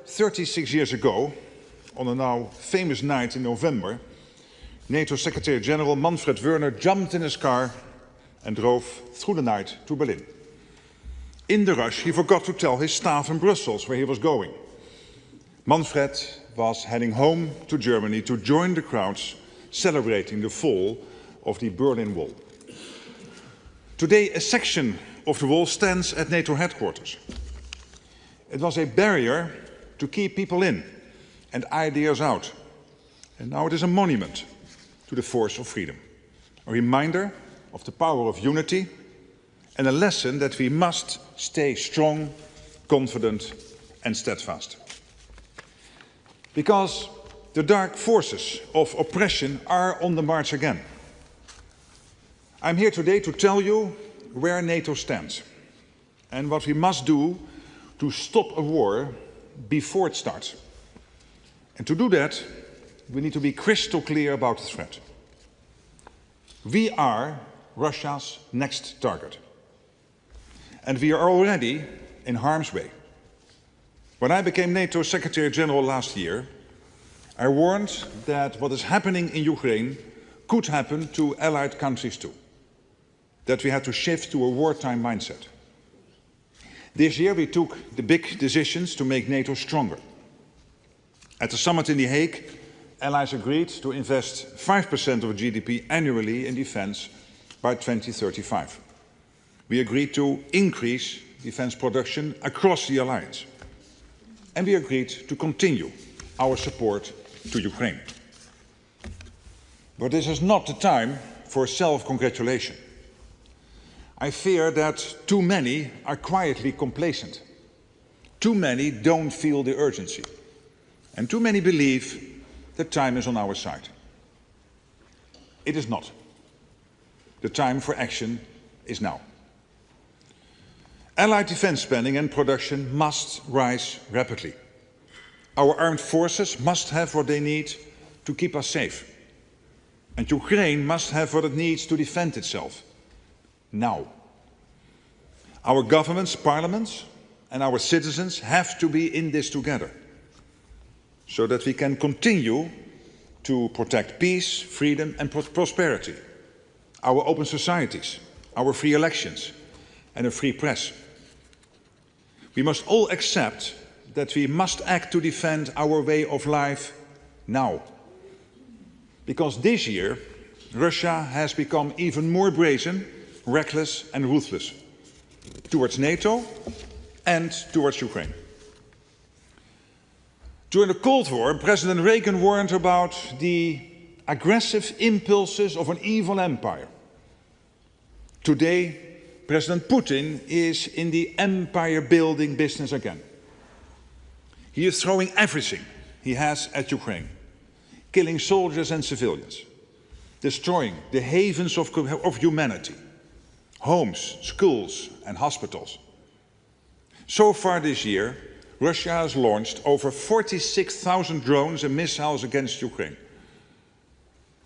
36 years ago, on a now famous night in November, NATO Secretary General Manfred Wörner jumped in his car and drove through the night to Berlin. In the rush, he forgot to tell his staff in Brussels where he was going. Manfred was heading home to Germany to join the crowds celebrating the fall of the Berlin Wall. Today, a section of the wall stands at NATO headquarters. It was a barrier to keep people in and ideas out. And now it is a monument to the force of freedom, a reminder of the power of unity and a lesson that we must stay strong, confident and steadfast. Because the dark forces of oppression are on the march again. I'm here today to tell you where NATO stands and what we must do to stop a war before it starts. And to do that, we need to be crystal clear about the threat. We are Russia's next target. And we are already in harm's way. When I became NATO Secretary General last year, I warned that what is happening in Ukraine could happen to allied countries too. That we had to shift to a wartime mindset. This year we took the big decisions to make NATO stronger. At the summit in The Hague, allies agreed to invest 5% of GDP annually in defense by 2035. We agreed to increase defense production across the alliance. And we agreed to continue our support to Ukraine. But this is not the time for self-congratulation. I fear that too many are quietly complacent. Too many don't feel the urgency. And too many believe that time is on our side. It is not. The time for action is now. Allied defense spending and production must rise rapidly. Our armed forces must have what they need to keep us safe. And Ukraine must have what it needs to defend itself. Now. Our governments, parliaments, and our citizens have to be in this together, so that we can continue to protect peace, freedom, and prosperity, our open societies, our free elections, and a free press. We must all accept that we must act to defend our way of life now. Because this year, Russia has become even more brazen, reckless and ruthless towards NATO and towards Ukraine. During the Cold War, President Reagan warned about the aggressive impulses of an evil empire. Today, President Putin is in the empire-building business again. He is throwing everything he has at Ukraine, killing soldiers and civilians, destroying the havens of humanity, homes, schools and hospitals. So far this year, Russia has launched over 46,000 drones and missiles against Ukraine.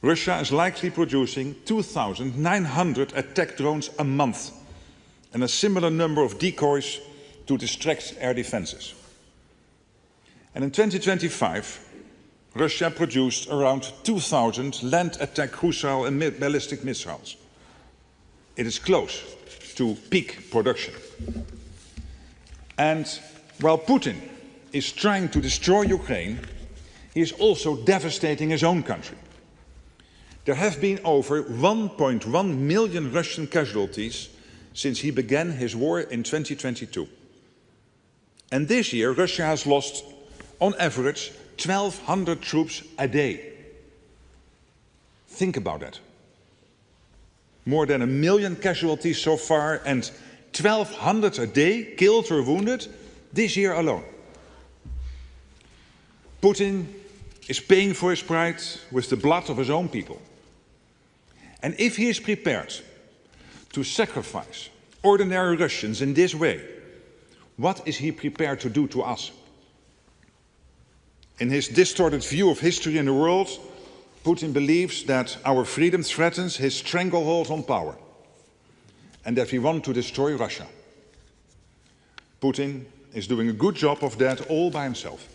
Russia is likely producing 2,900 attack drones a month and a similar number of decoys to distract air defenses. And in 2025, Russia produced around 2,000 land attack cruise and ballistic missiles. It is close to peak production. And while Putin is trying to destroy Ukraine, he is also devastating his own country. There have been over 1.1 million Russian casualties since he began his war in 2022. And this year, Russia has lost, on average, 1,200 troops a day. Think about that. More than 1 million casualties so far and 1,200 a day killed or wounded this year alone. Putin is paying for his pride with the blood of his own people. And if he is prepared to sacrifice ordinary Russians in this way, what is he prepared to do to us? In his distorted view of history and the world, Putin believes that our freedom threatens his stranglehold on power and that we want to destroy Russia. Putin is doing a good job of that all by himself.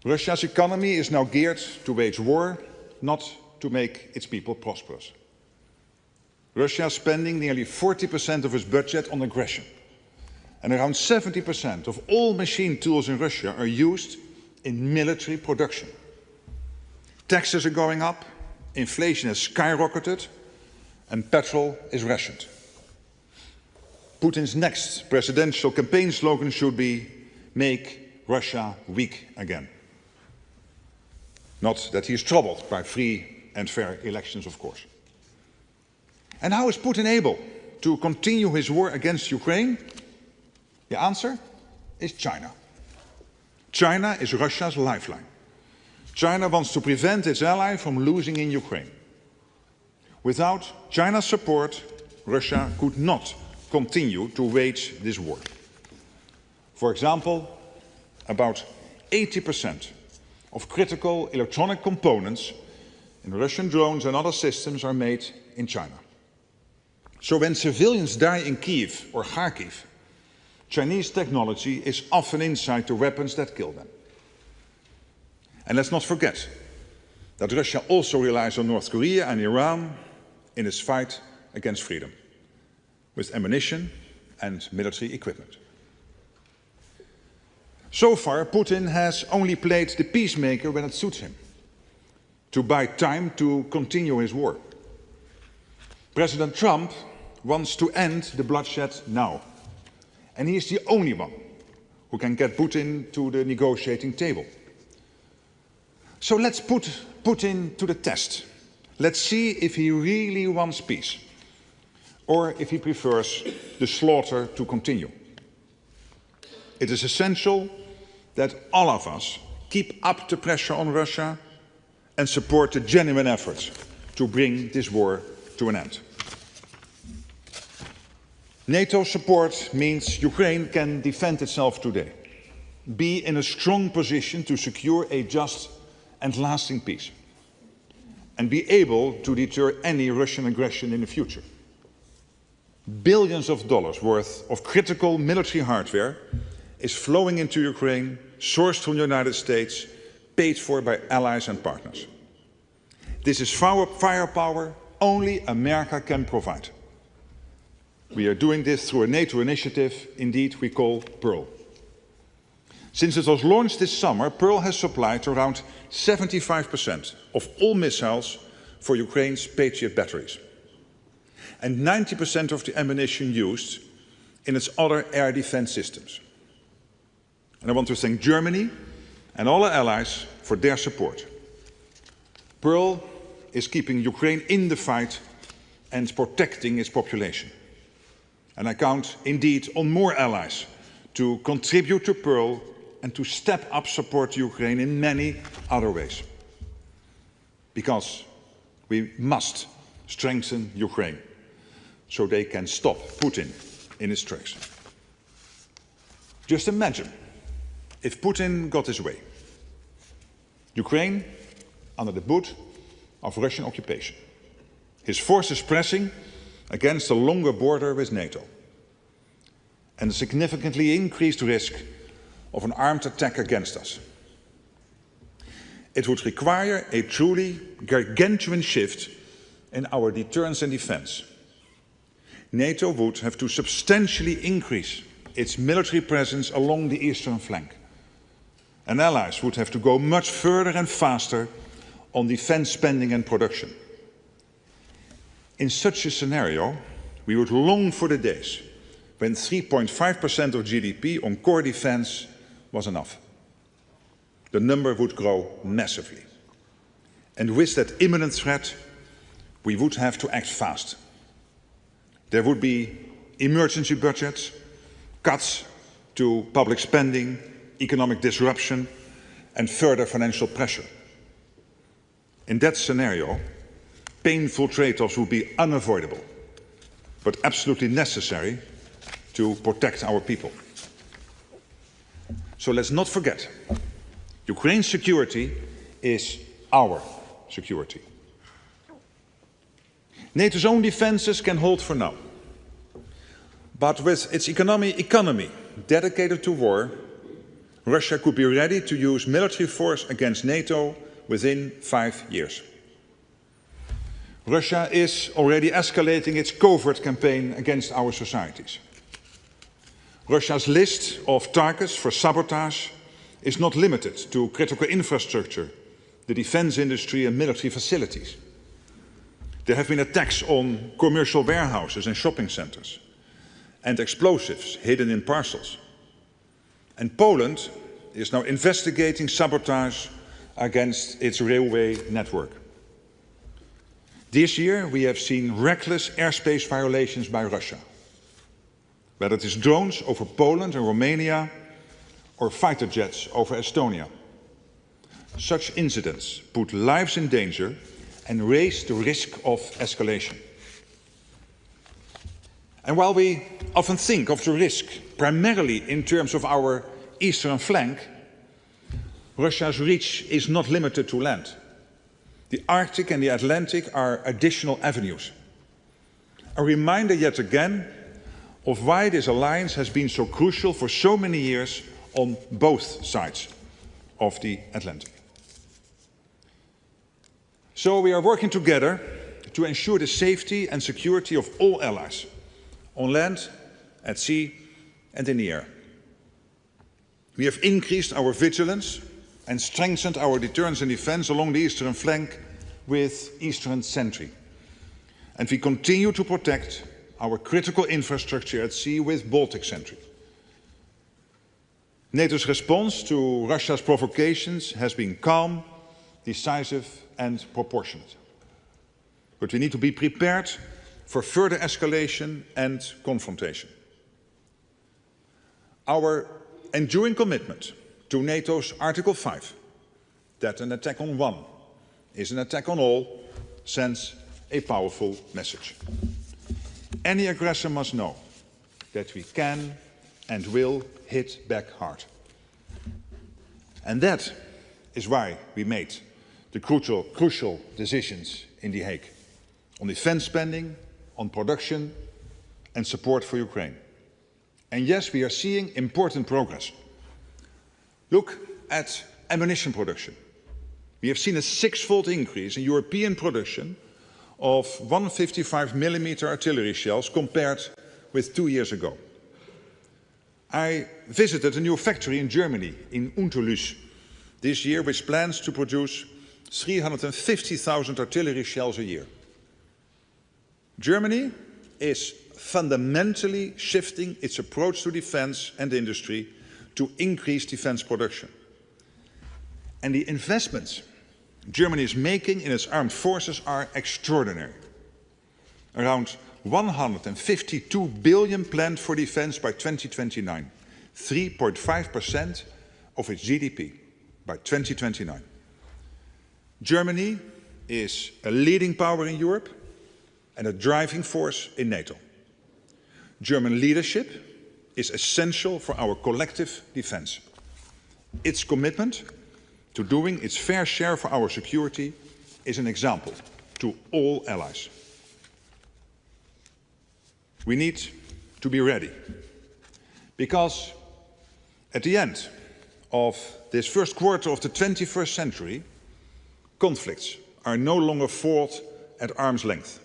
Russia's economy is now geared to wage war, not to make its people prosperous. Russia is spending nearly 40% of its budget on aggression. And around 70% of all machine tools in Russia are used in military production. Taxes are going up, inflation has skyrocketed, and petrol is rationed. Putin's next presidential campaign slogan should be, "Make Russia weak again." Not that he is troubled by free and fair elections, of course. And how is Putin able to continue his war against Ukraine? The answer is China. China is Russia's lifeline. China wants to prevent its ally from losing in Ukraine. Without China's support, Russia could not continue to wage this war. For example, about 80% of critical electronic components in Russian drones and other systems are made in China. So when civilians die in Kiev or Kharkiv, Chinese technology is often inside the weapons that kill them. And let's not forget that Russia also relies on North Korea and Iran in its fight against freedom, with ammunition and military equipment. So far, Putin has only played the peacemaker when it suits him, to buy time to continue his war. President Trump wants to end the bloodshed now, and he is the only one who can get Putin to the negotiating table. So let's put Putin to the test. Let's see if he really wants peace, or if he prefers the slaughter to continue. It is essential that all of us keep up the pressure on Russia and support the genuine efforts to bring this war to an end. NATO support means Ukraine can defend itself today, be in a strong position to secure a just and lasting peace, and be able to deter any Russian aggression in the future. Billions of dollars worth of critical military hardware is flowing into Ukraine, sourced from the United States, paid for by allies and partners. This is firepower only America can provide. We are doing this through a NATO initiative, indeed we call Pearl. Since it was launched this summer, Pearl has supplied around 75% of all missiles for Ukraine's Patriot batteries, and 90% of the ammunition used in its other air defense systems. And I want to thank Germany and all our allies for their support. Pearl is keeping Ukraine in the fight and protecting its population. And I count indeed on more allies to contribute to Pearl and to step up support to Ukraine in many other ways. Because we must strengthen Ukraine so they can stop Putin in his tracks. Just imagine if Putin got his way. Ukraine under the boot of Russian occupation. His forces pressing against a longer border with NATO, and a significantly increased risk of an armed attack against us. It would require a truly gargantuan shift in our deterrence and defense. NATO would have to substantially increase its military presence along the eastern flank, and allies would have to go much further and faster on defense spending and production. In such a scenario, we would long for the days when 3.5% of GDP on core defense was enough. The number would grow massively. And with that imminent threat, we would have to act fast. There would be emergency budgets, cuts to public spending, economic disruption, and further financial pressure. In that scenario, painful trade-offs would be unavoidable, but absolutely necessary to protect our people. So let's not forget, Ukraine's security is our security. NATO's own defenses can hold for now. But with its economy dedicated to war, Russia could be ready to use military force against NATO within 5 years. Russia is already escalating its covert campaign against our societies. Russia's list of targets for sabotage is not limited to critical infrastructure, the defense industry and military facilities. There have been attacks on commercial warehouses and shopping centers, and explosives hidden in parcels. And Poland is now investigating sabotage against its railway network. This year we have seen reckless airspace violations by Russia, whether it is drones over Poland and Romania or fighter jets over Estonia. Such incidents put lives in danger and raise the risk of escalation. And while we often think of the risk primarily in terms of our eastern flank, Russia's reach is not limited to land. The Arctic and the Atlantic are additional avenues. A reminder yet again of why this alliance has been so crucial for so many years on both sides of the Atlantic. So we are working together to ensure the safety and security of all allies, on land, at sea and in the air. We have increased our vigilance and strengthened our deterrence and defense along the eastern flank with Eastern Sentry. And we continue to protect our critical infrastructure at sea with Baltic Sentry. NATO's response to Russia's provocations has been calm, decisive and proportionate. But we need to be prepared for further escalation and confrontation. Our enduring commitment to NATO's Article 5, that an attack on one is an attack on all, sends a powerful message. Any aggressor must know that we can and will hit back hard. And that is why we made the crucial decisions in The Hague on defense spending, on production and support for Ukraine. And yes, we are seeing important progress. Look at ammunition production. We have seen a 6-fold increase in European production of 155mm artillery shells compared with 2 years ago. I visited a new factory in Germany, in Unterlüß, this year, which plans to produce 350,000 artillery shells a year. Germany is fundamentally shifting its approach to defense and industry to increase defense production. And the investments Germany is making in its armed forces are extraordinary. Around 152 billion planned for defense by 2029, 3.5% of its GDP by 2029. Germany is a leading power in Europe and a driving force in NATO. German leadership is essential for our collective defense. Its commitment to doing its fair share for our security is an example to all allies. We need to be ready, because at the end of this first quarter of the 21st century, conflicts are no longer fought at arm's length.